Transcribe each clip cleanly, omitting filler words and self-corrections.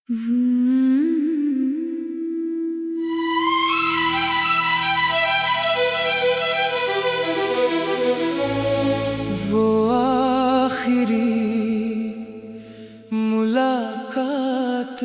वो आखिरी मुलाकात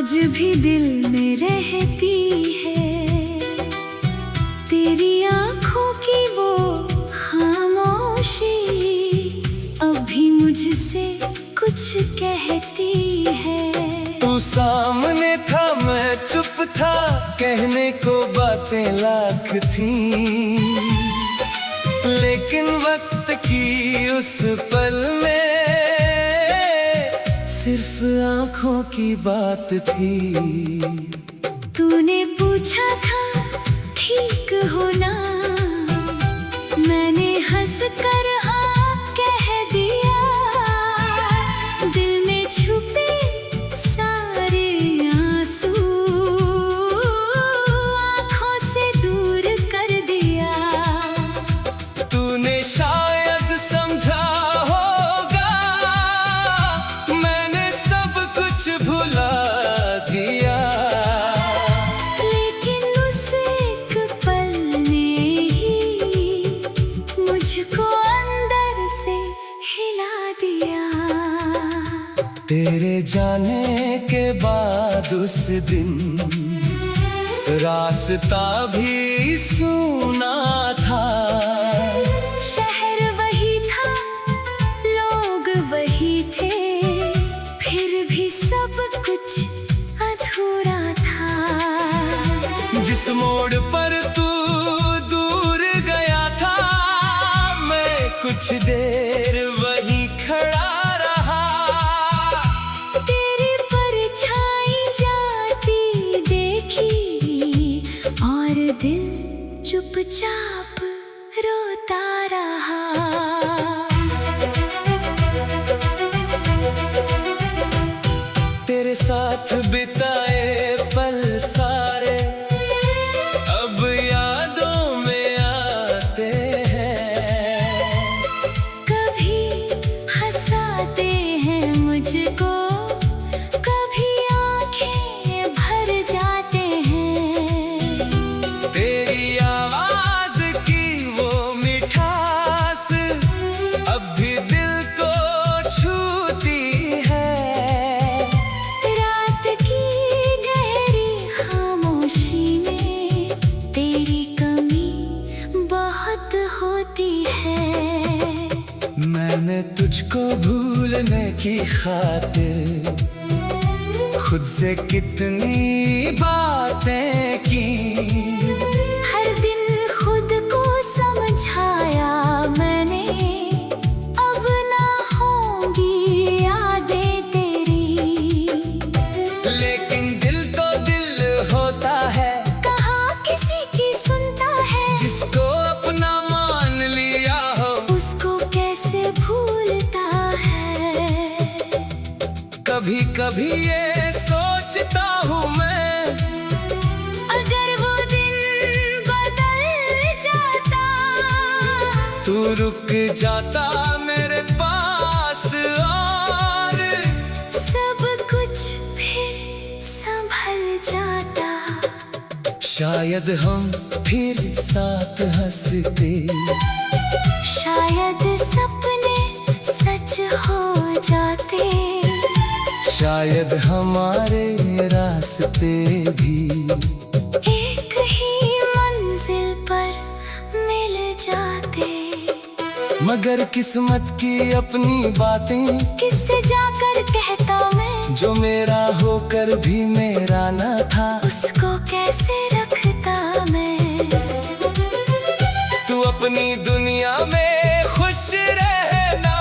आज भी दिल में रहती है, तेरी आँखों की वो खामोशी अब भी मुझसे कुछ कहती है। तू सामने था, मैं चुप था, कहने को बातें लाख थी, लेकिन वक्त की उस पल में सिर्फ आँखों की बात थी। तूने पूछा था ठीक हो ना, मैंने हंस कर हाँ कह दिया। दिल में छुपे सारे आंसू आँखों से दूर कर दिया। तूने शायद समझा होगा, मैंने सब कुछ भुला दिया, लेकिन उस एक पल ने ही मुझको अंदर से हिला दिया। तेरे जाने के बाद उस दिन रास्ता भी सूना था। शहर वही था, लोग वही थे, फिर भी सब कुछ अधूरा था। जिस मोड़ पर तू दूर गया था, मैं कुछ देर वहीं खड़ा रहा। तेरी परछाई जाती देखी और दिल चुपचाप रोता रहा। तेरे साथ बिताए पल सारे अब यादों में आते हैं। कभी हंसाते हैं मुझको, कभी आंखें भर जाते हैं। तेरी आवाज की वो मिठास अब भी दिल को छूती है। रात की गहरी खामोशी में तेरी कमी बहुत होती है। मैंने तुझको भूलने की खातिर खुद से कितनी बातें की। हर दिन खुद को समझाया मैंने, अब ना होंगी यादें तेरी। लेकिन दिल तो दिल होता है, कहाँ किसी की सुनता है। जिसको अपना मान लिया हो उसको कैसे भूलता है। कभी कभी ये सोचता हूँ मैं, अगर वो दिन बदल जाता, तू रुक जाता मेरे पास और सब कुछ फिर संभल जाता। शायद हम फिर साथ हंसते, शायद सपने सच हो जाते, शायद हमारे रास्ते भी एक ही मंजिल पर मिल जाते। मगर किस्मत की अपनी बातें किससे जाकर कहता मैं, जो मेरा होकर भी मेरा ना था। उसको कैसे रखता मैं। तू अपनी दुनिया में खुश रहना।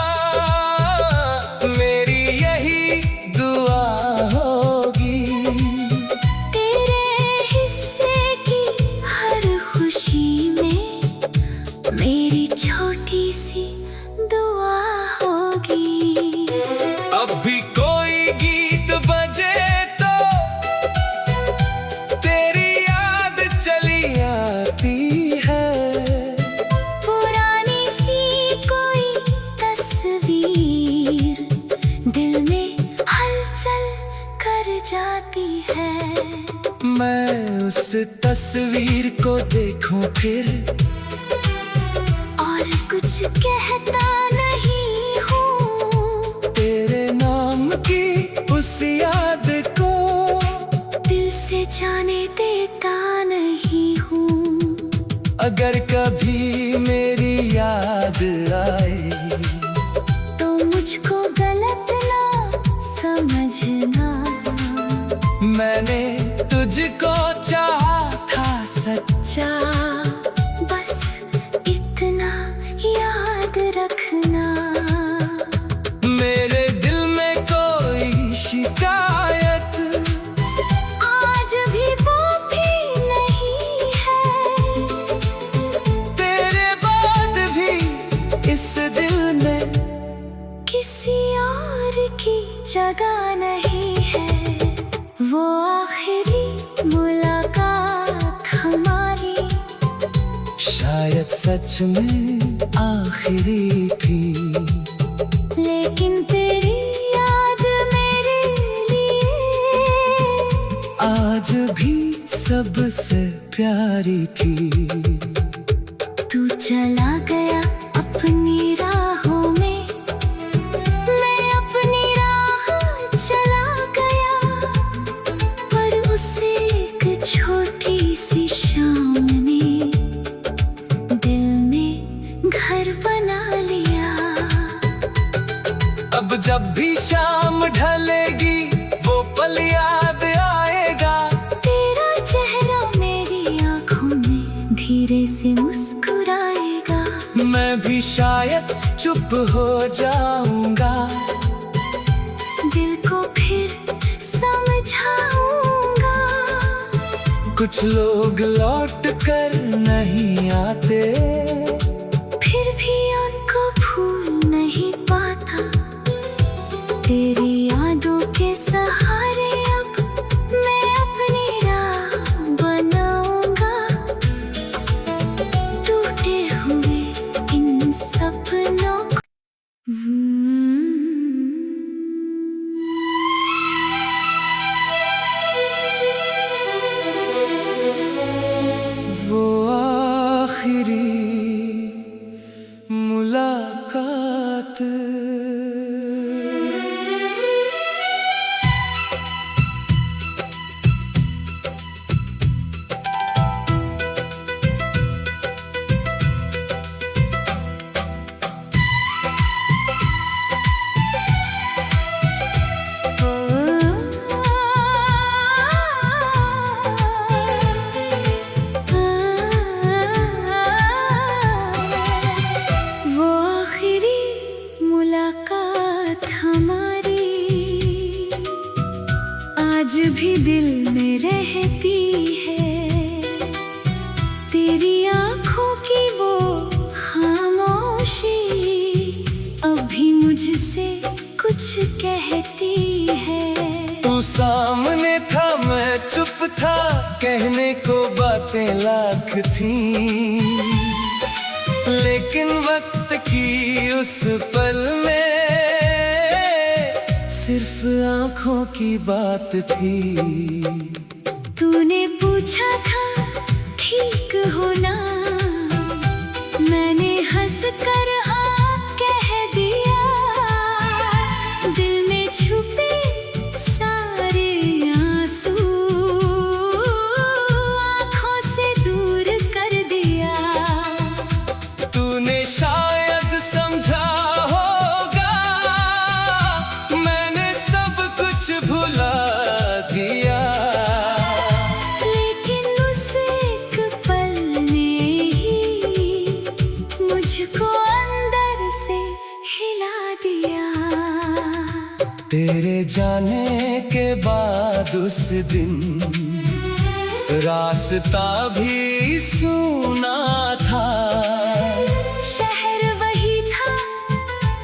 मैं उस तस्वीर को देखूं फिर, और कुछ कहता नहीं हूँ। तेरे नाम की उस याद को दिल से जाने देता नहीं हूँ। अगर कभी मेरी याद आए तो मुझको गलत ना समझना। मैंने तुझको चाहा था सच्चा, बस इतना याद रखना। मेरे दिल में कोई शिकायत आज भी वो भी नहीं है। तेरे बाद भी इस दिल में किसी और की जगह नहीं है। वो आखिरी मुलाकात हमारी शायद सच में आखिरी थी, लेकिन तेरी याद मेरे लिए आज भी सबसे प्यारी थी। तू चला गया अपनी राहों में, मैं अपनी राह चला गया। पर उसे एक छोटी सी शाम ने दिल में घर बना लिया। अब जब भी शाम ढलेगी वो पल याद आएगा। तेरा चेहरा मेरी आंखों में धीरे से मुस्कुराएगा। मैं भी शायद चुप हो जाऊंगा, दिल को फिर समझाऊंगा। कुछ लोग लौट कर नहीं आते, फिर भी उनको भूल नहीं पाता। तेरी यादों के सहारे अब मैं अपनी राह बनाऊंगा। टूटे हुए इन सपनों को वो आखिरी मुलाकात। वो आखिरी मुलाकात हमारी आज भी दिल में रहती है। तेरी आंखों की वो खामोशी अब भी मुझसे कुछ कहती है। तू सामने था मैं चुप था, कहने को बातें लाख थी, लेकिन वक्त की उस पल में सिर्फ आंखों की बात थी। तूने पूछा था ठीक हो ना, मैंने हंस कर हाँ कह दिया। दिल में छुपे सारे आंसू आंखों से दूर कर दिया। तूने शायद समझा होगा मैंने सब कुछ भुला दिया, लेकिन उस एक पल ने ही मुझको अंदर से हिला दिया। तेरे जाने के बाद उस दिन रास्ता भी सूना था। शहर वही था,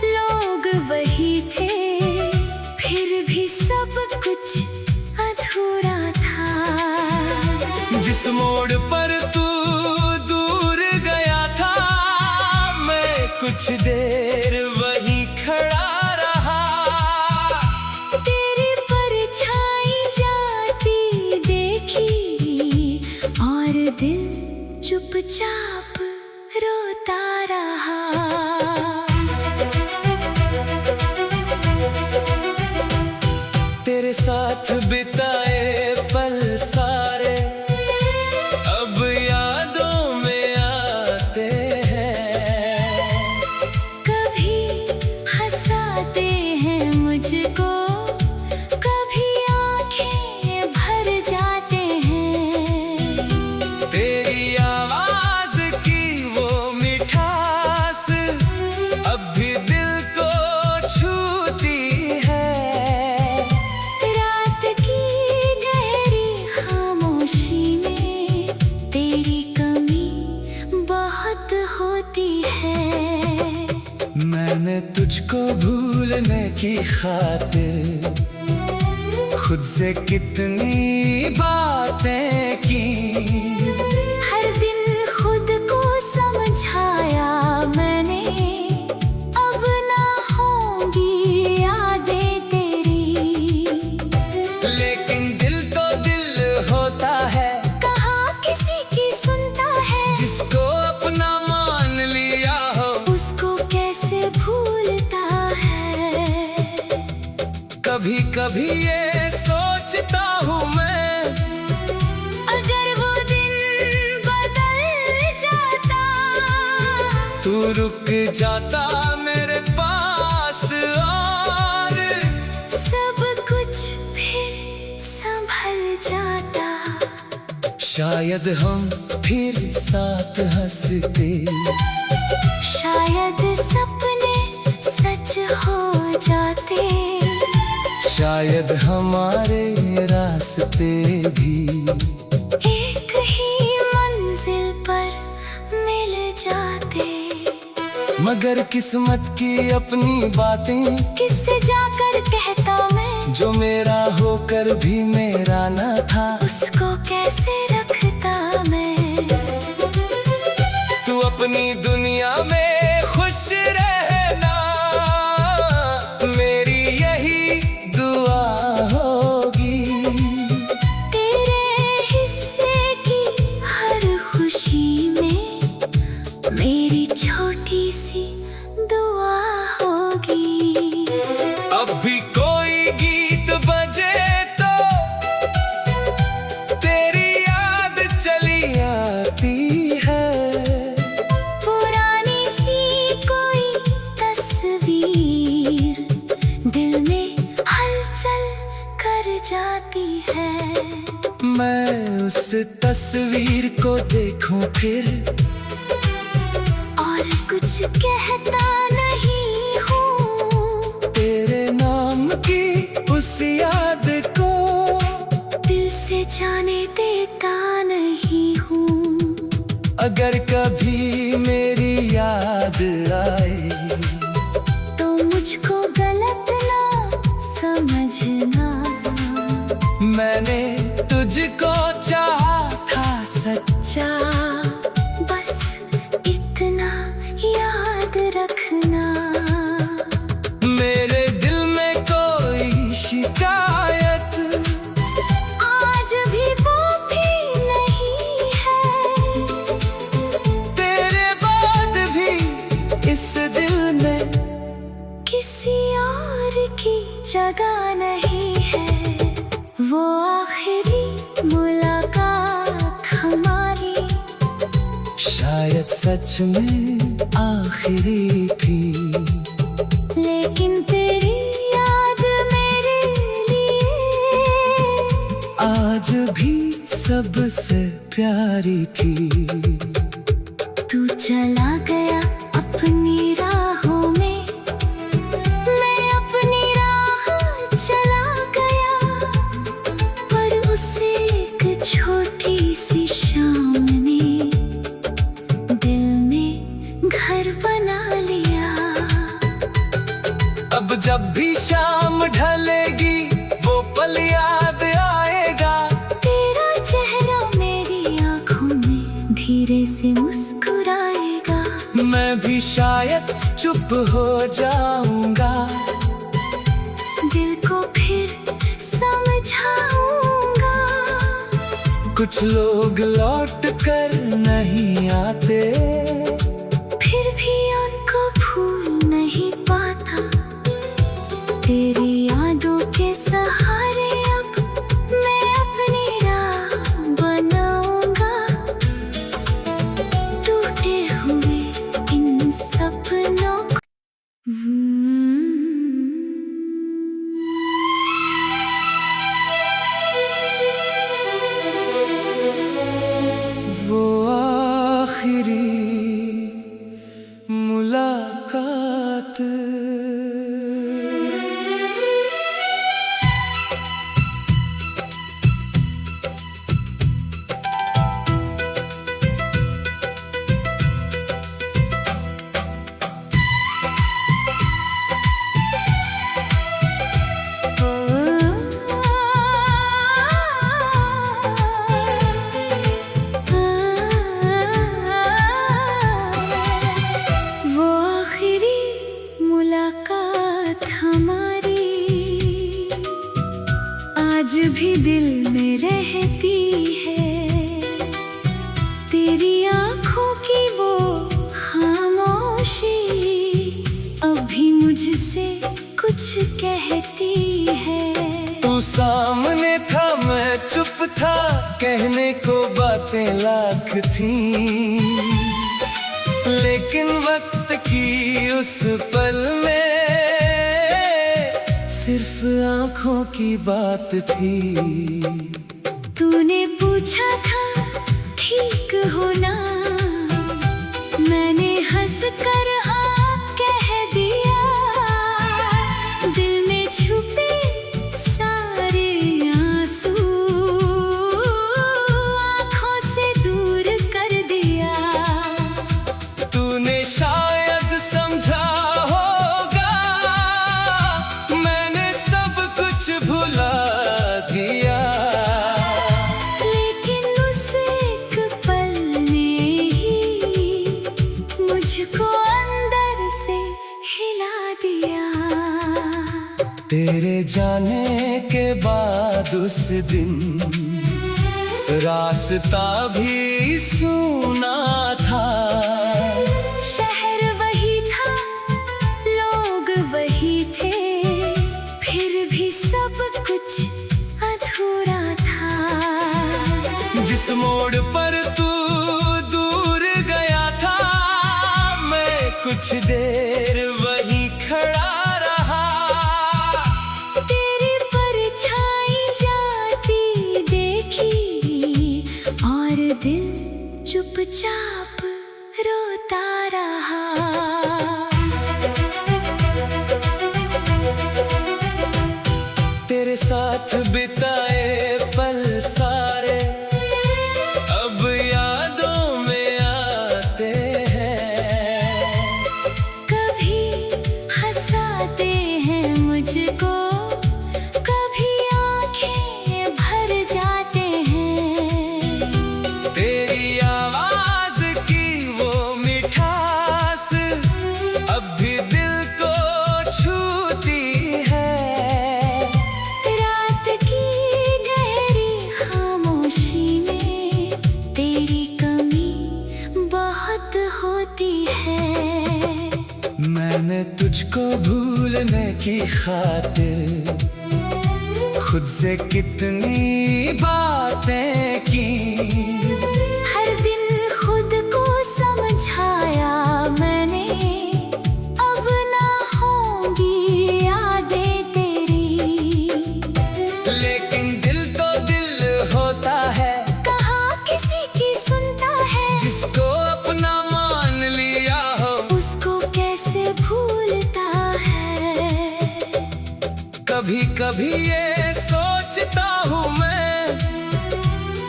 लोग वही थे, फिर भी सब कुछ अधूरा था। जिस मोड़ पर तू दूर गया था मैं कुछ देर वहीं खड़ा रहा। तेरी परछाई जाती देखी साथ बिताए पल सारे अब यादों में आते हैं। कभी हंसाते हैं मुझको, कभी आंखें भर जाते हैं। तेरी आवाज की वो मिठास अब भी दिल को छूती है। रात की गहरी खामोशी में तेरी कमी बहुत होती है। मैंने तुझको भूलने की खातिर खुद से कितनी बातें की। हर दिन खुद को समझाया मैंने, अब ना होंगी यादें तेरी। लेकिन दिल तो दिल होता है, कहाँ किसी की सुनता है। जिसको अपना मान लिया हो उसको कैसे भूलता है। कभी कभी ये सोचता हूँ मैं, अगर वो दिन बदल जाता, तू रुक जाता मेरे पास और सब कुछ फिर संभल जाता। शायद हम फिर साथ हंसते, शायद सपने सच हो जाते। शायद हमारे रास्ते भी एक ही मंजिल पर मिल जाते। मगर किस्मत की अपनी बातें, किससे जाकर कहता मैं, जो मेरा होकर भी मेरा न था। उसको कैसे रखता मैं। तू अपनी दुनिया में खुश रहना, मेरी यही दुआ होगी। तेरे हिस्से की हर खुशी में मेरी छोटी सी दुआ होगी। अब भी कोई गीत बजे तो तेरी याद चली आती है। पुरानी सी कोई तस्वीर दिल में हलचल कर जाती है। मैं उस तस्वीर को देखूं फिर, और कुछ कहता नहीं हूँ। तेरे नाम की उस याद को दिल से जाने देता नहीं हूँ। अगर कभी मेरी याद आए तो मुझको गलत ना समझना। मैंने तुझको चाहा था सच्चा, बस इतना याद रखना। मेरे दिल में कोई शिकायत आज भी वो भी नहीं है। तेरे बाद भी इस दिल में किसी और की जगह नहीं है। वो आखिरी मुलाकात हमारी शायद सच में आखिरी थी। लेकिन तेरी याद मेरे लिए आज भी सबसे प्यारी थी। तू चला गया अपनी राहों में, मैं अपनी राह चला गया। पर उस एक छोटी सी शाम ने दिल में घर बना लिया। अब जब भी शाम ढलेगी वो पल याद आएगा। तेरा चेहरा मेरी आंखों में धीरे से मुस्कुराएगा। मैं भी शायद चुप हो जाऊंगा, दिल को फिर समझाऊंगा। कुछ लोग लौट कर नहीं आते, फिर भी उनको भूल नहीं पाता। तेरी यादों के सहारे अब बात हमारी आज भी दिल में रहती है। तेरी आंखों की वो खामोशी अभी मुझसे कुछ कहती है। तू सामने था, मैं चुप था, कहने को बातें लाख थी, लेकिन वक्त की उस पल में सिर्फ आंखों की बात थी। तूने पूछा था ठीक हो ना, मैंने हंस कर हाँ कह दिया। दिल में छुपे सारे आंसू आंखों से दूर कर दिया। तूने शायद समझा होगा मैंने सब कुछ भुला दिया, लेकिन उस एक पल ने ही मुझको अंदर से हिला दिया। तेरे जाने के बाद उस दिन रास्ता भी सूना था। शहर वही था, लोग वही थे, फिर भी सब कुछ अधूरा था। जिस मोड़ पर तू दूर गया था, मैं कुछ देर वहीं खड़ा रहा। तेरी परछाई जाती देखी और दिल चुपचाप रोता रहा। तेरे साथ बिताए पल सारे अब यादों में आते हैं। कभी हंसाते हैं मुझको, कभी आंखें भर जाते हैं। तेरी आवाज की वो मिठास अब भी दिल को छूती है। रात की गहरी खामोशी में तेरी कमी बहुत होती है। मैंने तुझको भूलने की खातिर खुद से कितनी बातें की। हर दिन खुद को समझाया मैंने, अब ना होंगी यादें तेरी। लेकिन दिल तो दिल होता है, कहाँ किसी की सुनता है। जिसको अपना मान लिया हो उसको कैसे भूलता है। कभी कभी ये सोचता हूँ मैं,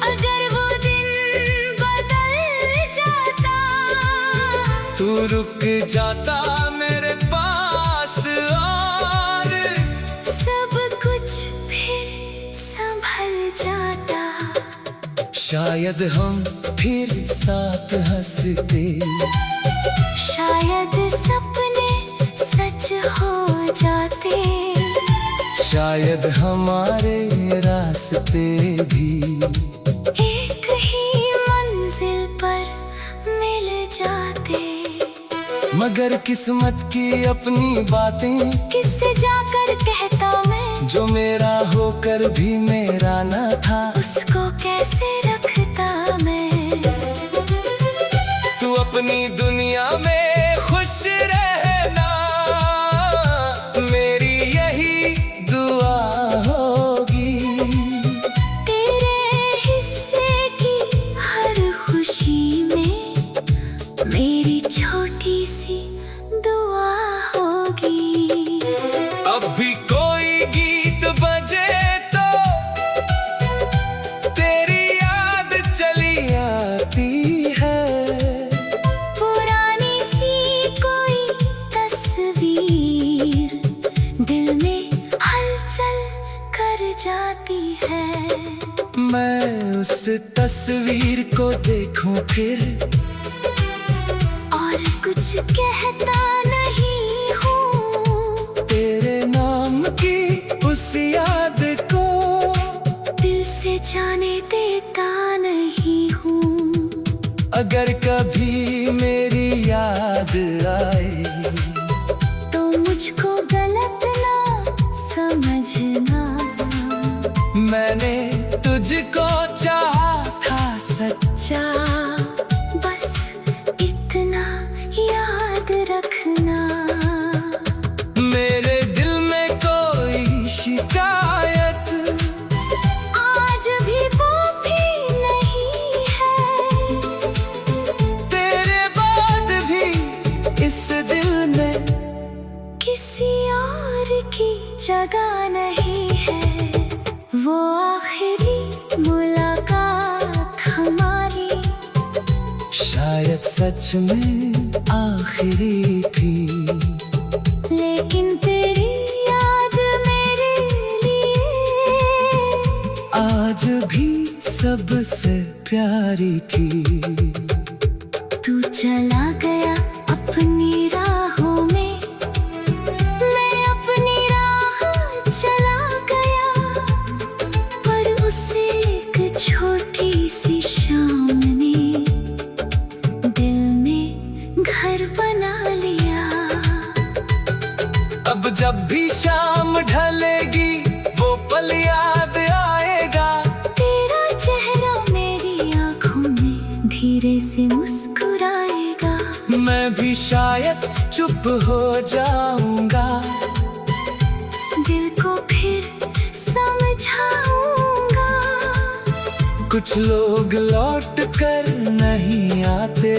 अगर वो दिन बदल जाता, तू रुक जाता मेरे पास और सब कुछ फिर संभल जाता। शायद हम फिर साथ हंसते, शायद सपने सच हो जाते। शायद हमारे रास्ते भी एक ही मंजिल पर मिल जाते। मगर किस्मत की अपनी बातें किससे जाकर कहता मैं, जो मेरा होकर भी मेरा न था। उसको कैसे रखता मैं। तू अपनी दुनिया में खुश रहना, मेरी यही दुआ होगी। तेरे हिस्से की हर खुशी में मेरी छोटी सी दुआ होगी। अब भी कोई गीत बजे तो तेरी याद चली आती है। पुरानी सी कोई तस्वीर दिल में हलचल कर जाती है। मैं उस तस्वीर को देखूं फिर और कुछ कहता नहीं हूँ। तेरे अगर कभी मेरी याद आए तो मुझको गलत ना समझना। मैंने तुझको चाहा था सच्चा, बस इतना याद रखना। मेरे दिल में कोई शिकायत आज भी वो भी नहीं है। तेरे बाद भी इस दिल में किसी और की जगह नहीं है। वो आखिरी मुलाकात हमारी शायद सच में आखिरी थी, लेकिन तेरी याद मेरे लिए आज भी सबसे प्यारी थी। तू चला गया अपनी राहों में, मैं अपनी राह चला गया। पर उस एक छोटी सी शाम ने दिल में घर बना लिया। अब जब भी शाम ढलेगी वो पल याद आएगा। तेरा चेहरा मेरी आंखों में धीरे से मुस्कुराएगा। मैं भी शायद चुप हो जाऊंगा, दिल को फिर समझाऊंगा। कुछ लोग लौट कर नहीं आते।